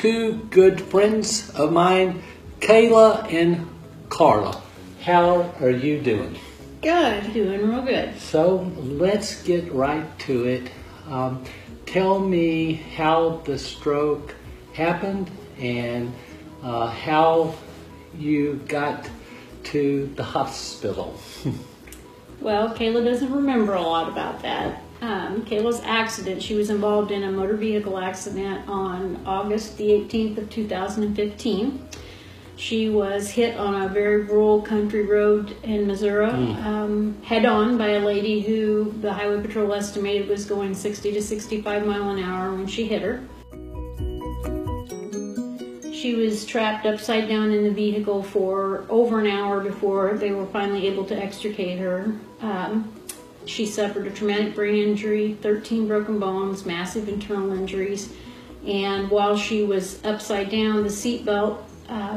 two good friends of mine, Kayla and Carla. How are you doing? Good, doing real good. So let's get right to it. Tell me how the stroke happened and how you got to the hospital. Well, Kayla doesn't remember a lot about that. Kayla's accident, she was involved in a motor vehicle accident on August the 18th of 2015. She was hit on a very rural country road in Missouri, head on by a lady who the highway patrol estimated was going 60 to 65 miles an hour when she hit her. She was trapped upside down in the vehicle for over an hour before they were finally able to extricate her. She suffered a traumatic brain injury, 13 broken bones, massive internal injuries, and while she was upside down, the seatbelt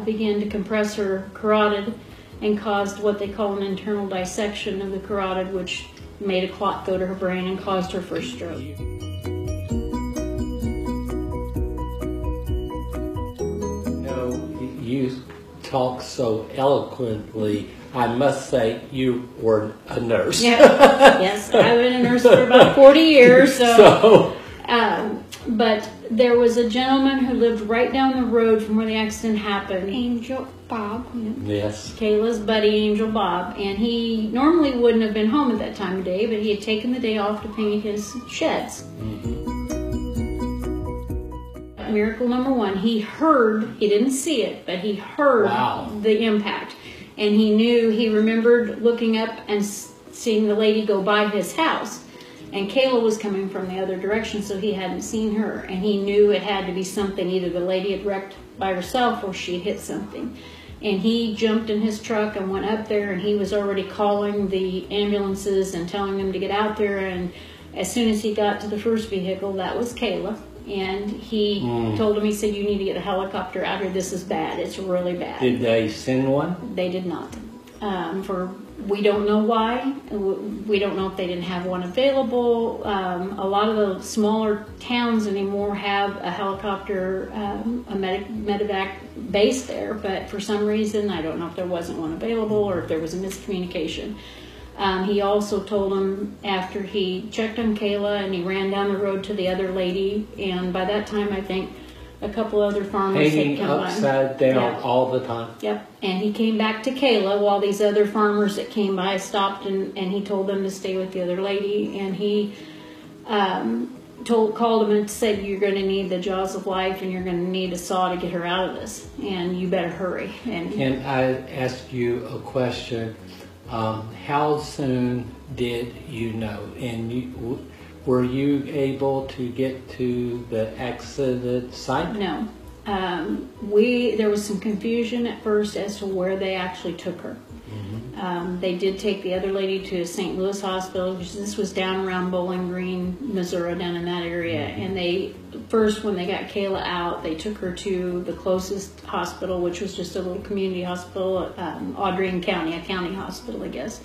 began to compress her carotid and caused what they call an internal dissection of the carotid, which made a clot go to her brain and caused her first stroke. You talk so eloquently. I must say you were a nurse. Yeah. Yes, I've been a nurse for about 40 years. But there was a gentleman who lived right down the road from where the accident happened. Angel Bob. Yes. Kayla's buddy, Angel Bob. And he normally wouldn't have been home at that time of day, but he had taken the day off to paint his sheds. Miracle number one, he didn't see it, but he heard the impact. And he remembered looking up and seeing the lady go by his house. And Kayla was coming from the other direction, so he hadn't seen her. And he knew it had to be something, either the lady had wrecked by herself or she hit something. And he jumped in his truck and went up there, and he was already calling the ambulances and telling them to get out there. And as soon as he got to the first vehicle, that was Kayla. And he told him, he said, "You need to get a helicopter out here. This is bad. It's really bad." Did they send one? They did not. We don't know why. We don't know if they didn't have one available. A lot of the smaller towns anymore have a helicopter, a medevac base there, but for some reason, I don't know if there wasn't one available or if there was a miscommunication. He also told him after he checked on Kayla and he ran down the road to the other lady, and by that time I think a couple other farmers had come by. Upside down all the time. Yep. And he came back to Kayla while these other farmers that came by stopped, and he told them to stay with the other lady, and he called him and said, "You're going to need the jaws of life and you're going to need a saw to get her out of this, and you better hurry." And I ask you a question. How soon did you know? And were you able to get to the accident site? No. There was some confusion at first as to where they actually took her. They did take the other lady to St. Louis Hospital, which this was down around Bowling Green, Missouri, down in that area. And when they got Kayla out, they took her to the closest hospital, which was just a little community hospital, Audrain County, a county hospital, I guess.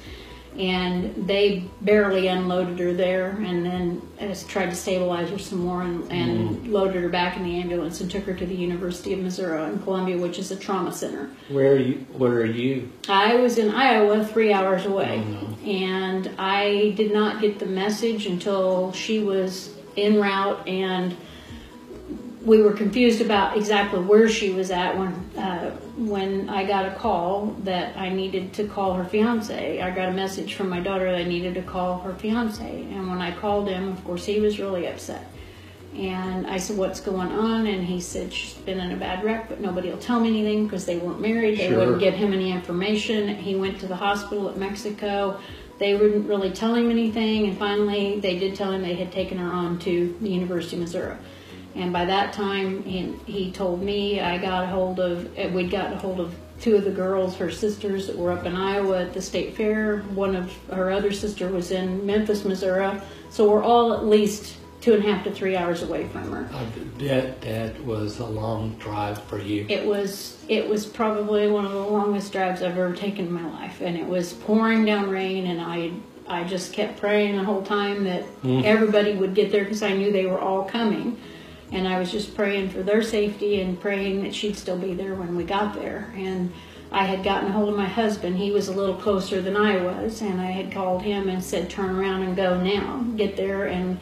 And they barely unloaded her there, and then tried to stabilize her some more and loaded her back in the ambulance and took her to the University of Missouri in Columbia, which is a trauma center. Where are you? I was in Iowa, 3 hours away. And I did not get the message until she was en route, and we were confused about exactly where she was at when I got a call that I needed to call her fiance. I got a message from my daughter that I needed to call her fiance. And when I called him, of course, he was really upset. And I said, "What's going on?" And he said, "She's been in a bad wreck, but nobody will tell me anything because they weren't married. They wouldn't give him any information." He went to the hospital at Mexico. They wouldn't really tell him anything. And finally, they did tell him they had taken her on to the University of Missouri. And by that time, he told me we'd gotten a hold of two of the girls, her sisters, that were up in Iowa at the state fair. One of her other sister was in Memphis, Missouri. So we're all at least 2.5 to 3 hours away from her. That was a long drive for you. It was probably one of the longest drives I've ever taken in my life. And it was pouring down rain, and I just kept praying the whole time that everybody would get there because I knew they were all coming. And I was just praying for their safety and praying that she'd still be there when we got there. And I had gotten a hold of my husband. He was a little closer than I was, and I had called him and said, turn around and go now. Get there. And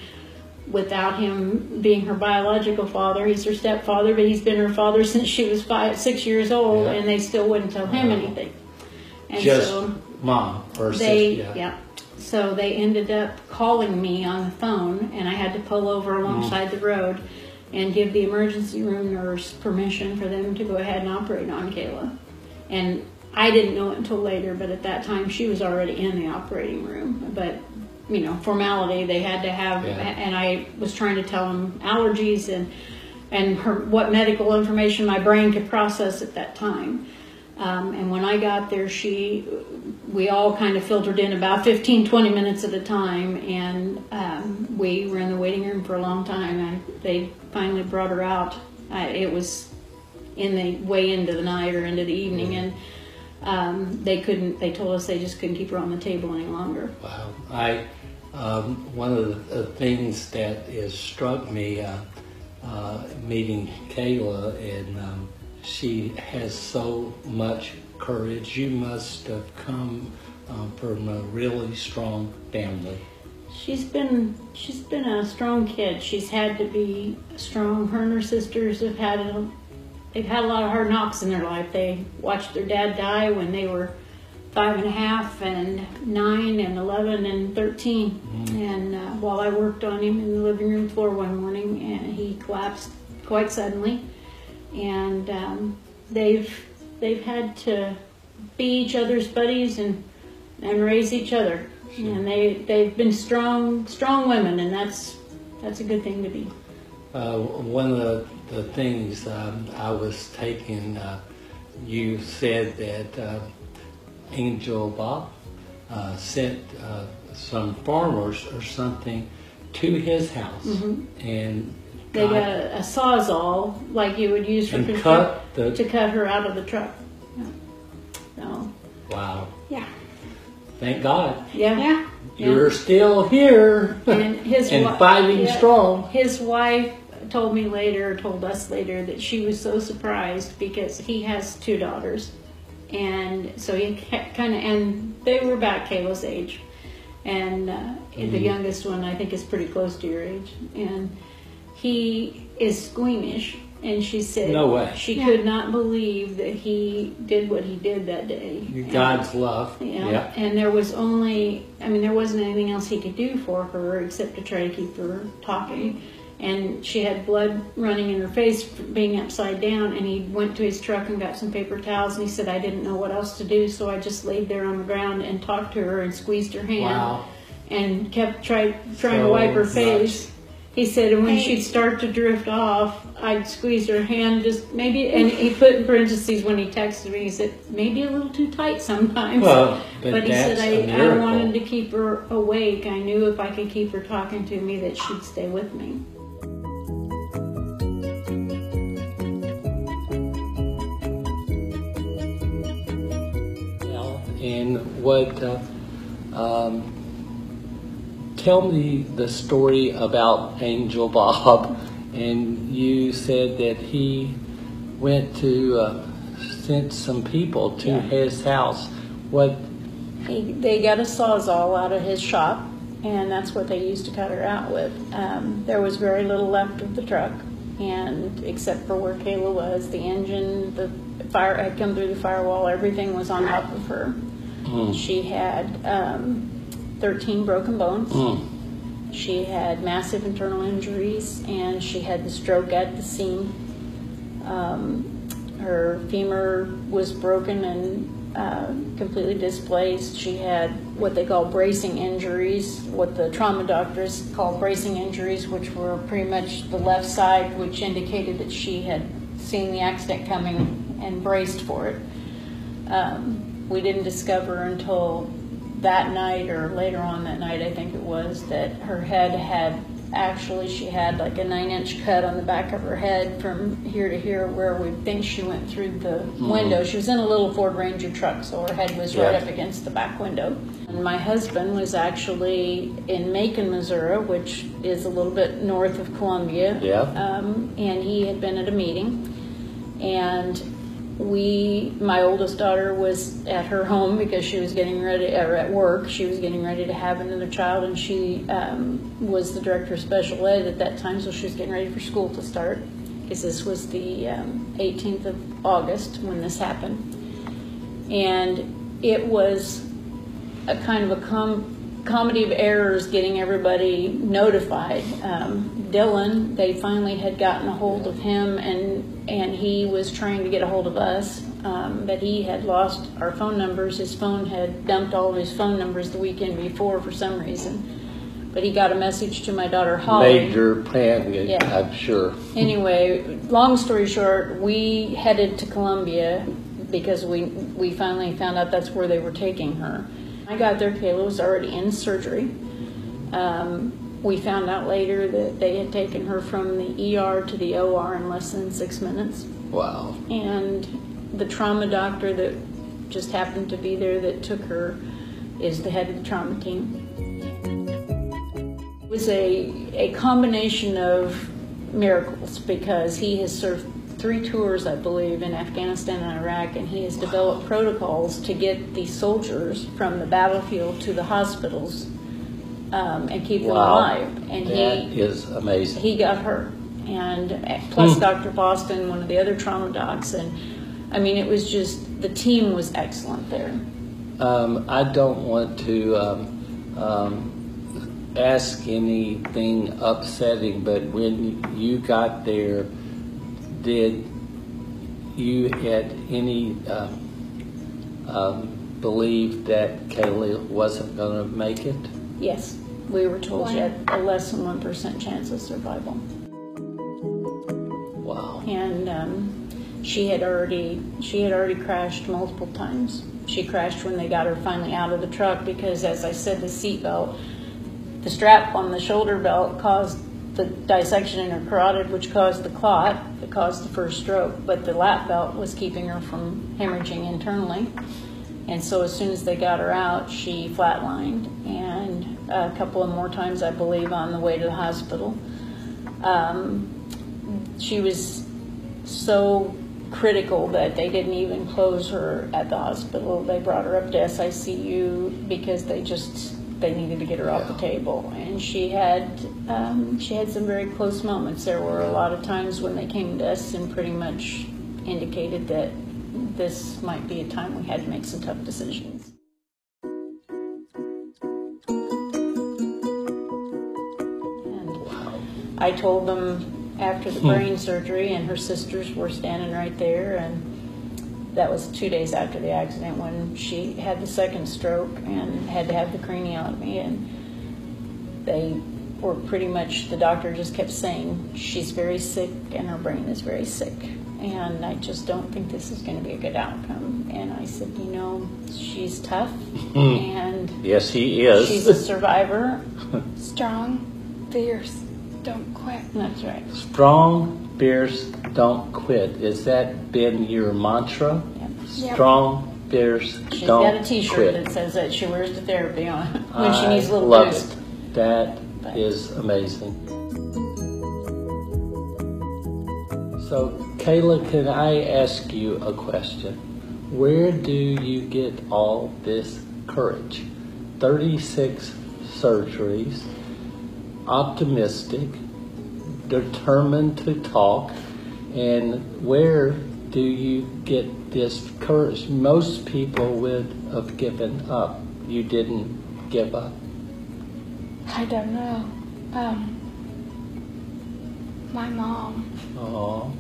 without him being her biological father, he's her stepfather, but he's been her father since she was 6 years old, and they still wouldn't tell him anything. And just so mom or they, sister. yeah. So they ended up calling me on the phone, and I had to pull over alongside the road and give the emergency room nurse permission for them to go ahead and operate on Kayla. And I didn't know it until later, but at that time she was already in the operating room. But, you know, formality, they had to have, and I was trying to tell them allergies and what medical information my brain could process at that time. And when I got there, we all kind of filtered in about 15, 20 minutes at a time, and we were in the waiting room for a long time. They finally brought her out. It was in the way into the night or into the evening, and they told us they just couldn't keep her on the table any longer. Wow. One of the things that has struck me meeting Kayla, and she has so much courage. You must have come from a really strong family. She's been a strong kid. She's had to be strong. Her and her sisters have had a lot of hard knocks in their life. They watched their dad die when they were 5.5 and 9 and 11 and 13. And while I worked on him in the living room floor one morning, and he collapsed quite suddenly. And they've had to be each other's buddies and raise each other. Sure. And they've been strong women, and that's a good thing to be. One of the things I was taking, you said that Angel Bob sent some farmers or something to his house, and they got a sawzall like you would use for to cut her out of the truck. So. Wow. Yeah. Thank God. Yeah. You're still here and fighting strong. His wife told us later that she was so surprised because he has 2 daughters, and so he and they were about Kayla's age, and the youngest one I think is pretty close to your age, and he is squeamish, and she said no way. She could not believe that he did what he did that day. God's love. Yeah. And there wasn't anything else he could do for her except to try to keep her talking. And she had blood running in her face from being upside down, and he went to his truck and got some paper towels, and he said, I didn't know what else to do, so I just laid there on the ground and talked to her and squeezed her hand and kept trying to wipe her face. He said, and when she'd start to drift off, I'd squeeze her hand just maybe, and he put in parentheses when he texted me, he said, maybe a little too tight sometimes. Well, but he said, I wanted to keep her awake. I knew if I could keep her talking to me that she'd stay with me. And what, tell me the story about Angel Bob. And you said that he went to sent some people to his house. They got a sawzall out of his shop, and that's what they used to cut her out with. There was very little left of the truck, and except for where Kayla was, the engine, the fire had come through the firewall, everything was on top of her. She had 13 broken bones. She had massive internal injuries, and she had the stroke at the scene. Her femur was broken and completely displaced. She had what they call bracing injuries, what the trauma doctors call bracing injuries, which were pretty much the left side, which indicated that she had seen the accident coming and braced for it. We didn't discover until that night, or later on that night I think it was, that her head had actually she had like a 9-inch cut on the back of her head from here to here, where we think she went through the window. She was in a little Ford Ranger truck, so her head was right up against the back window. And my husband was actually in Macon, Missouri, which is a little bit north of Columbia. And he had been at a meeting, and my oldest daughter was at her home because she was getting ready, or at work, she was getting ready to have another child, and she was the director of special ed at that time, so she was getting ready for school to start, because this was the 18th of August when this happened. And it was a kind of a comedy of errors getting everybody notified. Dylan, they finally had gotten a hold of him, and he was trying to get a hold of us, but he had lost our phone numbers. His phone had dumped all of his phone numbers the weekend before for some reason. But he got a message to my daughter Holly. Major panic, I'm sure. Anyway, long story short, we headed to Columbia because we finally found out that's where they were taking her. I got there, Kayla was already in surgery. We found out later that they had taken her from the ER to the OR in less than 6 minutes. Wow. And the trauma doctor that just happened to be there that took her is the head of the trauma team. It was a combination of miracles, because he has served 3 tours, I believe, in Afghanistan and Iraq, and he has developed protocols to get these soldiers from the battlefield to the hospitals and keep them alive. And that is amazing. He got her, and plus Dr. Boston, one of the other trauma docs, and I mean, it was just, the team was excellent there. I don't want to ask anything upsetting, but when you got there, did you at any believe that Kayla wasn't going to make it? Yes, we were told she had a less than 1% chance of survival. Wow. And she had already crashed multiple times. She crashed when they got her finally out of the truck, because, as I said, the seat belt, the strap on the shoulder belt caused the dissection in her carotid, which caused the clot that caused the first stroke, but the lap belt was keeping her from hemorrhaging internally. And so as soon as they got her out, she flatlined, and a couple of more times, I believe, on the way to the hospital. She was so critical that they didn't even close her at the hospital. They brought her up to SICU because they needed to get her off the table. And she had some very close moments. There were a lot of times when they came to us and pretty much indicated that this might be a time we had to make some tough decisions. And I told them after the brain surgery, and her sisters were standing right there, and that was 2 days after the accident when she had the second stroke and had to have the craniotomy, and they were pretty much, the doctor just kept saying, she's very sick and her brain is very sick, and I just don't think this is going to be a good outcome. And I said, you know, she's tough, and yes, he is. She's a survivor. Strong, fierce, don't quit. That's right. Strong, fierce, don't quit. Has that been your mantra? Yep. Strong, fierce, She's don't got a T-shirt quit. that says that she wears to therapy on when she needs a little love boost. It. That is amazing. So, Kayla, can I ask you a question? Where do you get all this courage? 36 surgeries, optimistic, determined to talk, and where do you get this courage? Most people would have given up. You didn't give up. I don't know. My mom. Oh.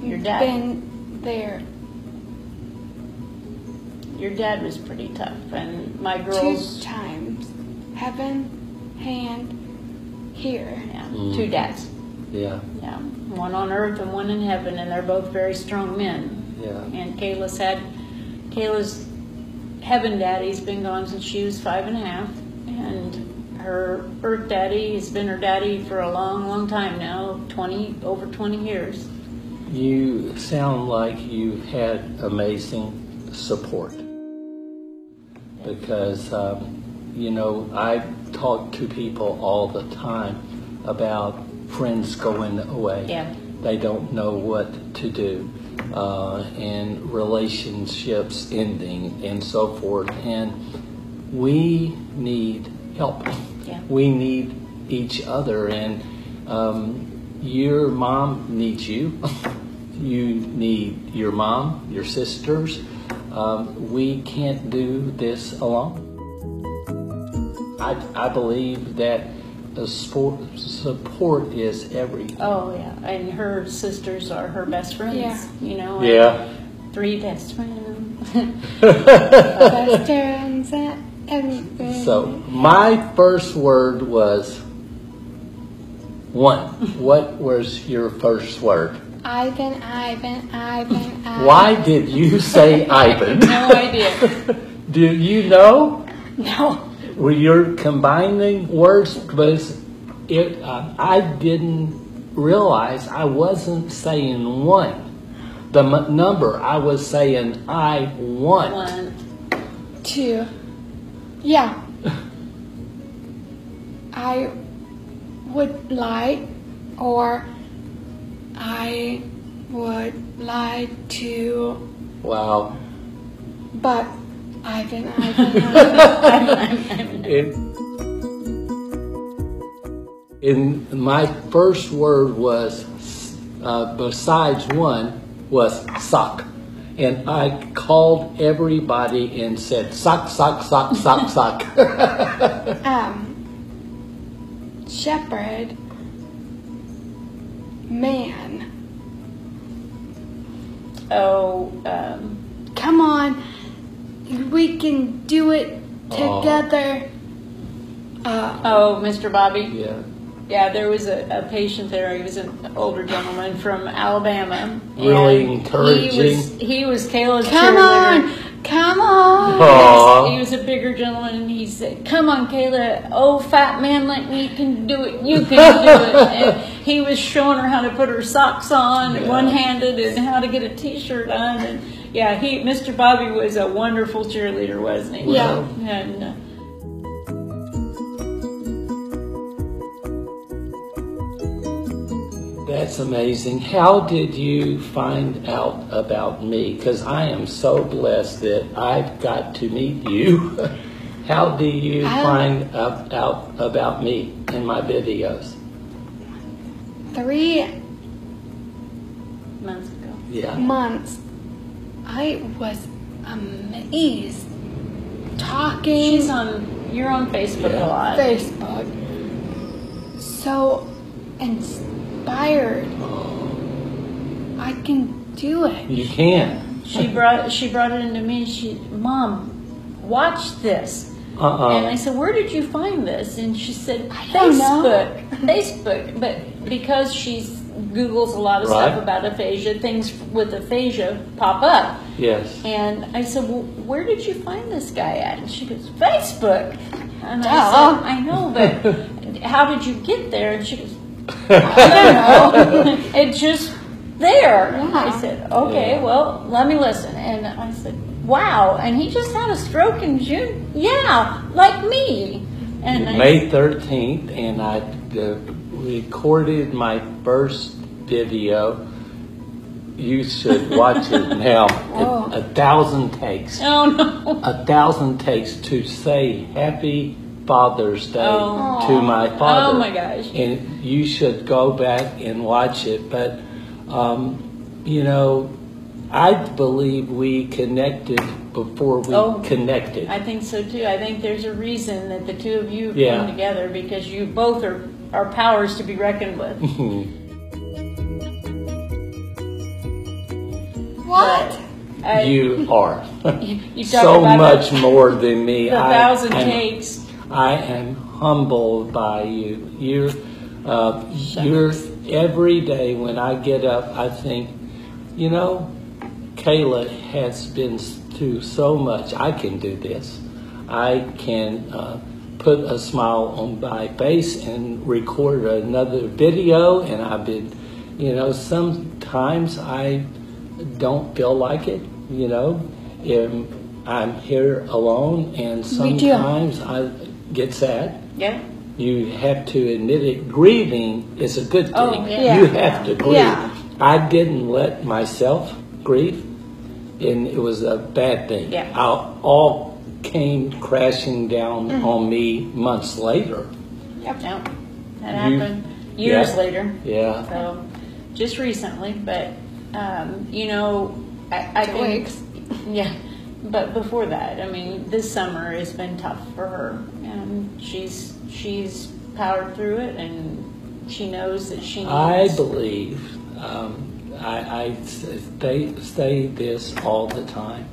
Your dad. Been there. Your dad was pretty tough, and my girls. 2 times. Heaven, hand, here. Yeah, 2 dads. Yeah. Yeah, one on earth and one in heaven, and they're both very strong men. Yeah. And Kayla's heaven daddy's been gone since she was 5 and a half, and her birth daddy has been her daddy for a long, long time now, over 20 years. You sound like you've had amazing support because, I talk to people all the time about friends going away. Yeah. They don't know what to do, and relationships ending and so forth. And we need help. Yeah. We need each other, and your mom needs you. You need your mom, your sisters. We can't do this alone. I believe that the support is everything. Oh, yeah. And her sisters are her best friends. Yeah. Yeah. 3 best friends. Best friends and everything. So my first word was 1. What was your first word? Ivan. Why did you say Ivan? No idea. Do you know? No. Were you combining words? Because I didn't realize I wasn't saying 1. The number, I was saying I want. 1. 2. Yeah. I would like, or I would like to, Wow. but Ivan. In my first word was, besides 1, was sock. And I called everybody and said, sock, sock, sock, sock, sock. Shepherd. Man. Oh, Come on. We can do it together. Mr. Bobby. Yeah. Yeah, there was a patient there. He was an older gentleman from Alabama. Really and encouraging. He was Kayla's Come cheerleader. on. Come on. Aw. He was a bigger gentleman, and he said, "Come on, Kayla. Oh, fat man like me can do it. You can do it." And he was showing her how to put her socks on, Yeah. one-handed, and how to get a T-shirt on. And yeah, Mr. Bobby was a wonderful cheerleader, wasn't he? Yeah. And That's amazing. How did you find out about me? Because I am so blessed that I've got to meet you. How do you find out about me in my videos? 3 months ago. Yeah. months. I was amazed. Talking. You're on Facebook Yeah. a lot. Facebook. So inspired. I can do it. You can. She brought it into me. Mom, watch this. And I said, where did you find this? And she said, don't know. Facebook. But because she Googles a lot of Right. stuff about aphasia, things with aphasia pop up. Yes. And I said, well, where did you find this guy at? And she goes, Facebook. And I Duh. said, I know, but how did you get there? And she goes, I don't know. It's just there. Yeah. I said, okay, Yeah. well, let me listen. And I said, wow. And he just had a stroke in June. Yeah, like me. And May 13th, and I recorded my first video. You should watch it now. Oh. 1,000 takes. oh no. 1,000 takes to say Happy Father's Day Oh. to my father. Oh my gosh. And you should go back and watch it. But, I believe we connected before we connected. I think so too. I think there's a reason that the two of you Yeah. come together, because you both are powers to be reckoned with. What? You are. You talk So about much more than me. the 1,000 takes. I am humbled by you. You're every day when I get up, I think, Kayla has been through so much. I can do this. I can put a smile on my face and record another video. And I've been, sometimes I don't feel like it, I'm here alone, and sometimes I get sad. Yeah. You have to admit it. Grieving is a good thing. Oh, yeah. You have to grieve. Yeah. I didn't let myself grieve, and it was a bad thing. Yeah. All came crashing down on me months later. Yep. No, that happened years later. Yeah. So, just recently, but I 2 think, weeks. yeah. But before that, I mean, this summer has been tough for her, and she's powered through it, and she knows that she needs. I believe, I say this all the time,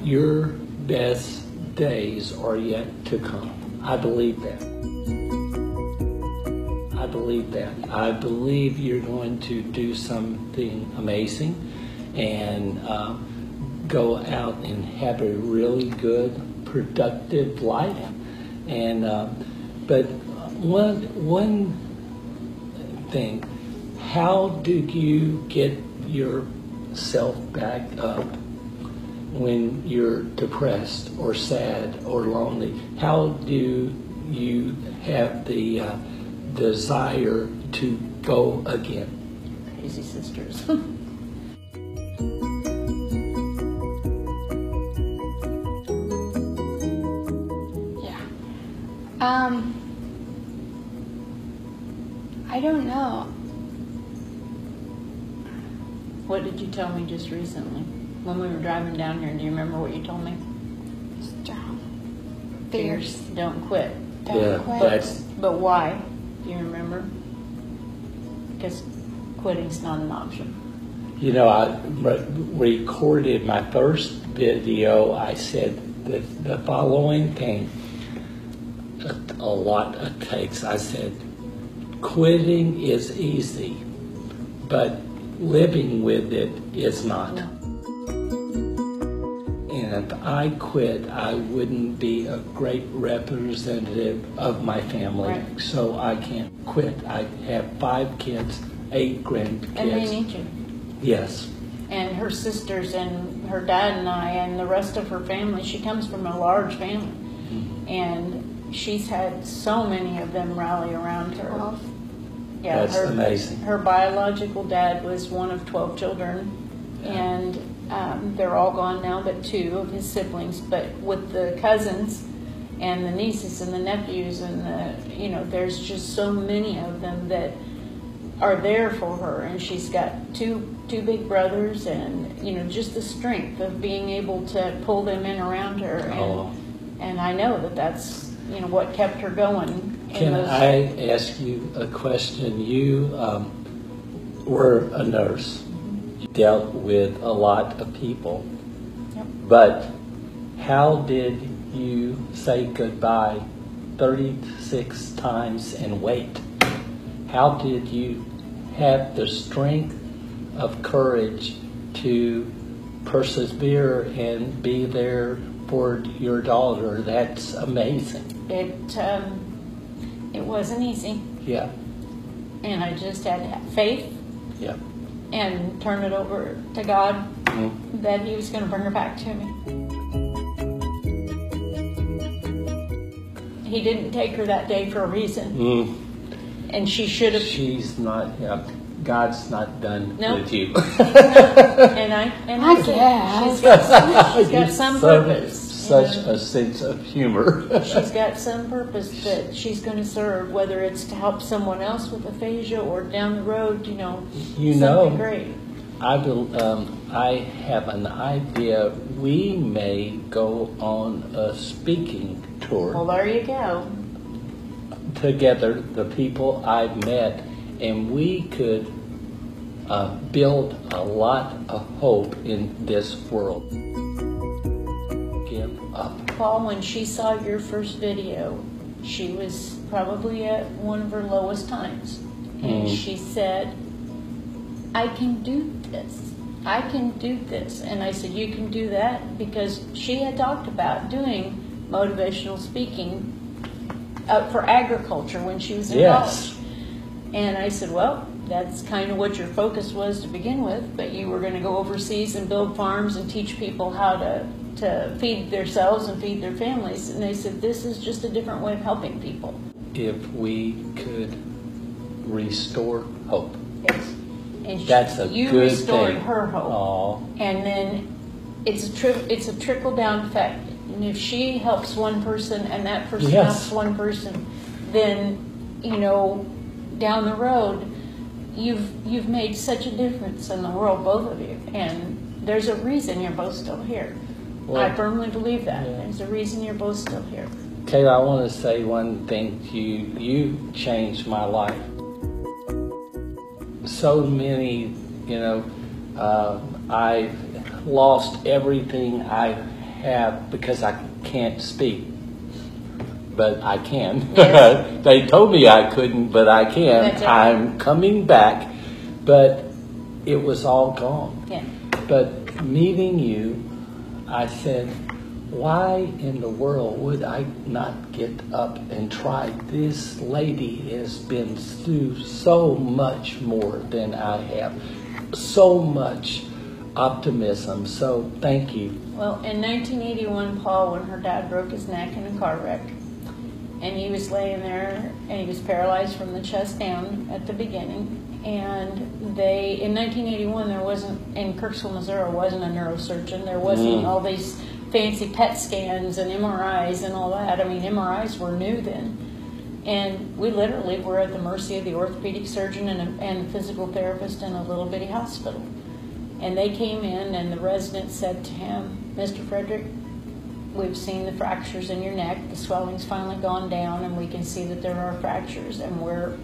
your best days are yet to come. I believe that. I believe that. I believe you're going to do something amazing, and go out and have a really good, productive life. And but one thing, how do you get yourself back up when you're depressed or sad or lonely? How do you have the desire to go again? Crazy sisters. I don't know. What did you tell me just recently when we were driving down here? Do you remember what you told me? Strong. Fierce. Don't quit. Don't quit. But why? Do you remember? Because quitting's not an option. I recorded my first video. I said the following thing. A lot it takes. I said, quitting is easy, but living with it is not. No. And if I quit, I wouldn't be a great representative of my family. Right. So I can't quit. I have 5 kids, 8 grandkids. And they need you. Yes. And her sisters and her dad and I and the rest of her family, she comes from a large family. Mm-hmm. And she's had so many of them rally around her. 12. Yeah, That's amazing. Her biological dad was one of 12 children, and they're all gone now, but 2 of his siblings. But with the cousins and the nieces and the nephews and there's just so many of them that are there for her, and she's got two big brothers, and just the strength of being able to pull them in around her, and I know that's what kept her going. Can I ask you a question? You were a nurse. You dealt with a lot of people. Yep. But how did you say goodbye 36 times and wait? How did you have the strength of courage to persevere and be there for your daughter? That's amazing. It wasn't easy, Yeah. and I just had to have faith Yeah. and turn it over to God Mm-hmm. that He was going to bring her back to me. He didn't take her that day for a reason, and she should have. She's not. Yeah, God's not done No. with you. And I guess. she's got some purpose. Such a sense of humor. She's got some purpose that she's going to serve, whether it's to help someone else with aphasia or down the road, something great. I have an idea. We may go on a speaking tour Well, there you go. together, the people I've met, and we could build a lot of hope in this world. Give up. Paul, when she saw your first video, she was probably at one of her lowest times. And she said, I can do this. I can do this. And I said, you can do that? Because she had talked about doing motivational speaking for agriculture when she was in Yes. college. And I said, well, that's kind of what your focus was to begin with, but you were going to go overseas and build farms and teach people how to feed themselves and feed their families. And they said, this is just a different way of helping people. If we could restore hope. Yes. And That's a you good restored thing. her hope. Aw. And then it's a trickle-down effect. And if she helps one person and that person Yes. helps one person, then, down the road, you've made such a difference in the world, both of you. And there's a reason you're both still here. Well, I firmly believe that. yeah. There's a reason you're both still here. Kayla, I want to say one thing to you. You changed my life. So many, I've lost everything I have because I can't speak. But I can. Yes. They told me I couldn't, but I can. That's it. I'm coming back. But it was all gone. Yeah. But meeting you, I said, why in the world would I not get up and try? This lady has been through so much more than I have. So much optimism. So thank you. Well, in 1981, Paul, when her dad broke his neck in a car wreck, and he was laying there, and he was paralyzed from the chest down at the beginning. And in 1981, there wasn't, in Kirksville, Missouri, wasn't a neurosurgeon. There wasn't all these fancy PET scans and MRIs and all that. I mean, MRIs were new then. And we literally were at the mercy of the orthopedic surgeon and physical therapist in a little bitty hospital. And they came in, and the resident said to him, Mr. Frederick, we've seen the fractures in your neck. The swelling's finally gone down, and we can see that there are fractures. And where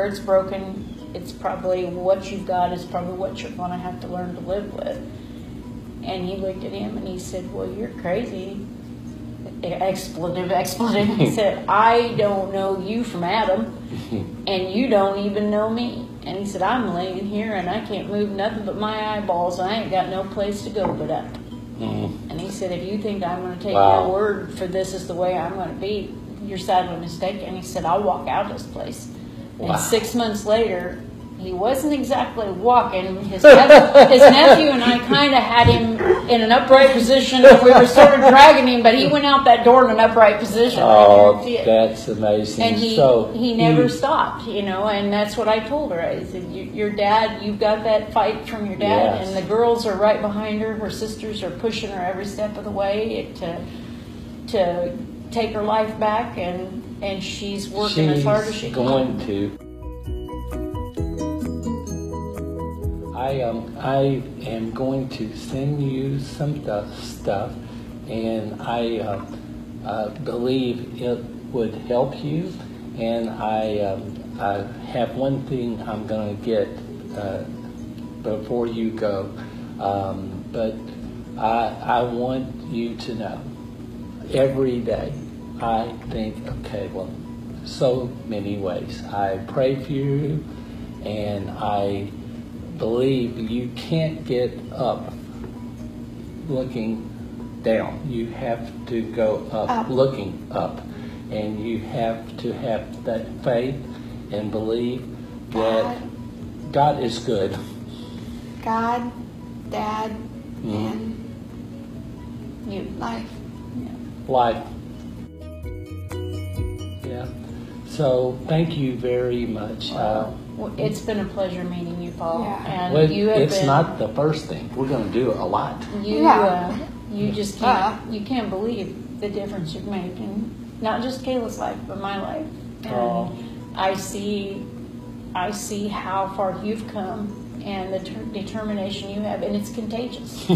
it's broken, it's probably what you've got is probably what you're going to have to learn to live with. And he looked at him and he said, well, you're crazy. Expletive. He said, I don't know you from Adam, and you don't even know me. And he said, I'm laying here and I can't move nothing but my eyeballs. I ain't got no place to go but up. And he said, if you think I'm going to take your word for this is the way I'm going to be, you're sadly mistaken. And he said, I'll walk out of this place. And 6 months later, he wasn't exactly walking. His nephew and I kind of had him in an upright position. We were sort of dragging him, but he went out that door in an upright position. Oh, that's amazing. And he never stopped, and that's what I told her. I said, your dad, you've got that fight from your dad, Yes. and the girls are right behind her. Her sisters are pushing her every step of the way to take her life back, and she's working as hard as she can. Going to. I am going to send you some stuff, and I believe it would help you. And I have one thing I'm going to get before you go, but I want you to know every day I think, okay, well, so many ways. I pray for you, and I believe you can't get up looking down. You have to go up looking up. And you have to have that faith and believe that God is good. God, Dad, and You. life. Life. Yeah. So thank you very much. Well, it's been a pleasure meeting you, Paul. Yeah. And Well, you have it's been, not the first thing. We're going to do a lot. You just can't. You can't believe the difference you've made in not just Kayla's life, but my life. And I see how far you've come and the determination you have, and it's contagious.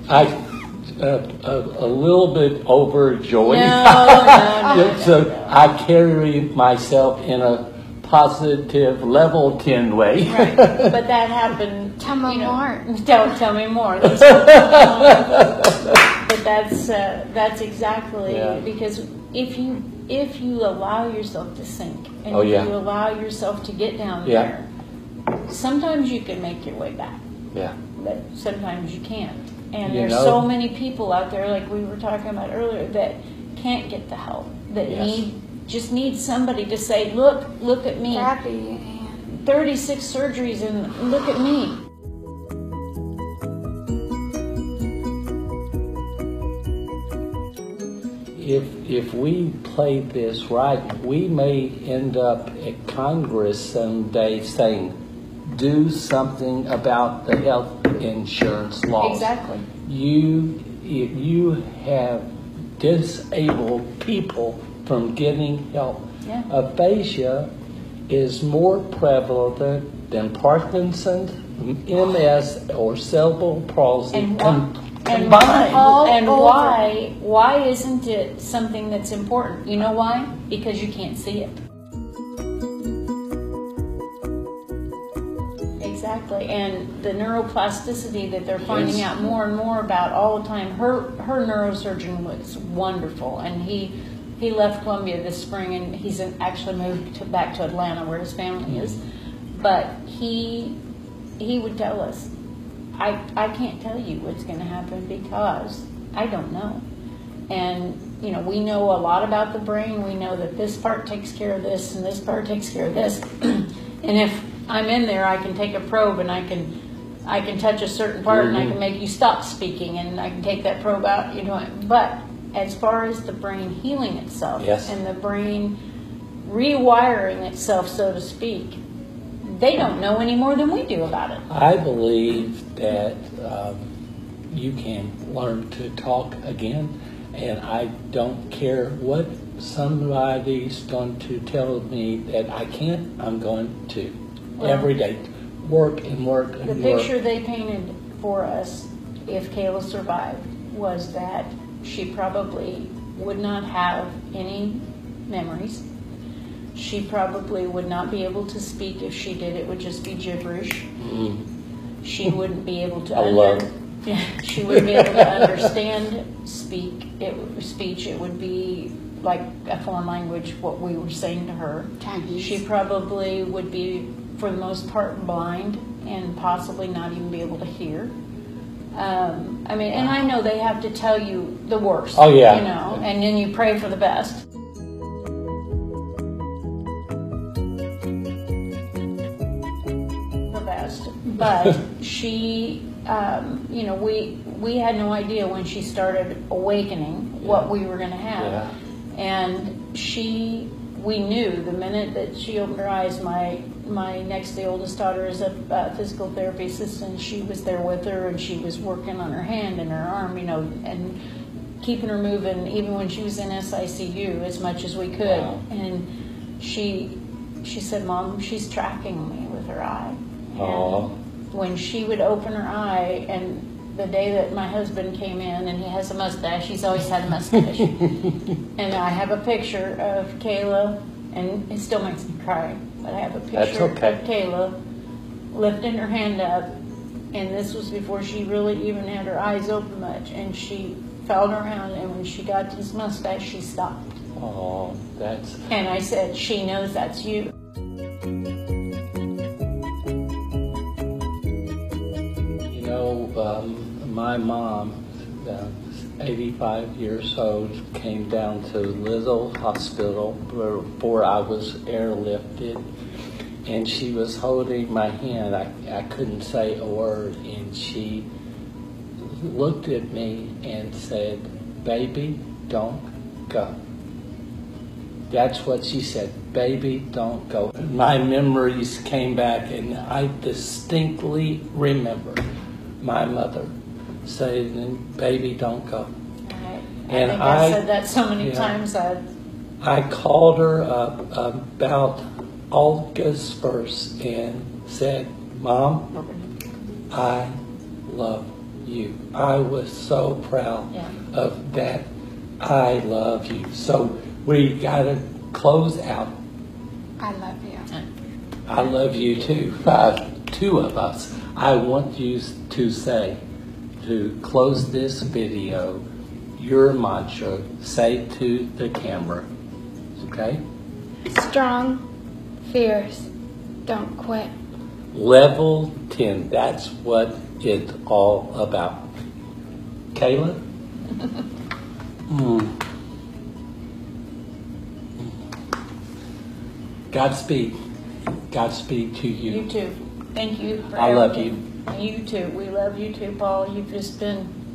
A little bit overjoyed. No. So I carry myself in a positive level 10 way. Right. But that happened. Tell me more. Tell me more. But that's exactly because if you allow yourself to sink and if you allow yourself to get down there, sometimes you can make your way back. Yeah. But sometimes you can't. And You there's know? so many people out there, like we were talking about earlier, that can't get the help, that Yes. just need somebody to say, look at me. Happy and 36 surgeries and look at me. If we play this right, we may end up at Congress someday saying, do something about the health insurance laws. Exactly. You have disabled people from getting help. Yeah. Aphasia is more prevalent than Parkinson's, MS, or cerebral palsy And combined. why isn't it something that's important? You know why? Because you can't see it. Exactly. And the neuroplasticity that they're finding Yes. out more and more about all the time. Her neurosurgeon was wonderful, and he left Columbia this spring, and he's actually moved back to Atlanta where his family is. But he would tell us, I can't tell you what's going to happen because I don't know. And, you know, we know a lot about the brain. We know that this part takes care of this and this part takes care of this. And if I'm in there, I can take a probe and I can touch a certain part and I can make you stop speaking and I can take that probe out, you know. But as far as the brain healing itself Yes. and the brain rewiring itself, so to speak, they don't know any more than we do about it. I believe that you can learn to talk again, and I don't care what somebody's going to tell me that I can't. I'm going to every day work and work and The work. picture they painted for us, if Kayla survived, was that she probably would not have any memories. She probably would not be able to speak. If she did, it would just be gibberish. She wouldn't be able to she wouldn't be able to understand speech. It would be like a foreign language, what we were saying to her. Chinese. She probably would be, for the most part, blind and possibly not even be able to hear. I mean, and I know they have to tell you the worst. Oh, yeah. You know, and then you pray for the best. But she, you know, we had no idea when she started awakening what we were going to have. Yeah. And we knew the minute that she opened her eyes, my next to oldest daughter is a physical therapy assistant. She was there with her and she was working on her hand and her arm, you know, and keeping her moving even when she was in SICU as much as we could. Wow. And she said, Mom, she's tracking me with her eye. Aww. And when she would open her eye, and the day that my husband came in, and he has a mustache, he's always had a mustache. And I have a picture of Kayla, and it still makes me cry, but I have a picture of Kayla lifting her hand up, and this was before she really even had her eyes open much, and she felt around, and when she got to his mustache, she stopped. Oh, that's... And I said, she knows that's you. You know, my mom, 85 years old, came down to Little Hospital before I was airlifted, and she was holding my hand. I couldn't say a word, and she looked at me and said, "Baby, don't go." That's what she said, "Baby, don't go." My memories came back, and I distinctly remember my mother saying, "Baby, don't go." I think I said that so many times. I called her up about August 1st and said, "Mom, I love you." I was so proud of that. I love you. So we got to close out. I love you. I love you too. Two of us. I want you to say, to close this video, your mantra, say to the camera. Okay? Strong, fierce, don't quit. Level 10. That's what it's all about. Kayla? Godspeed. Godspeed to you. You too. Thank you for I love everything. You too. We love you too, Paul. You've just been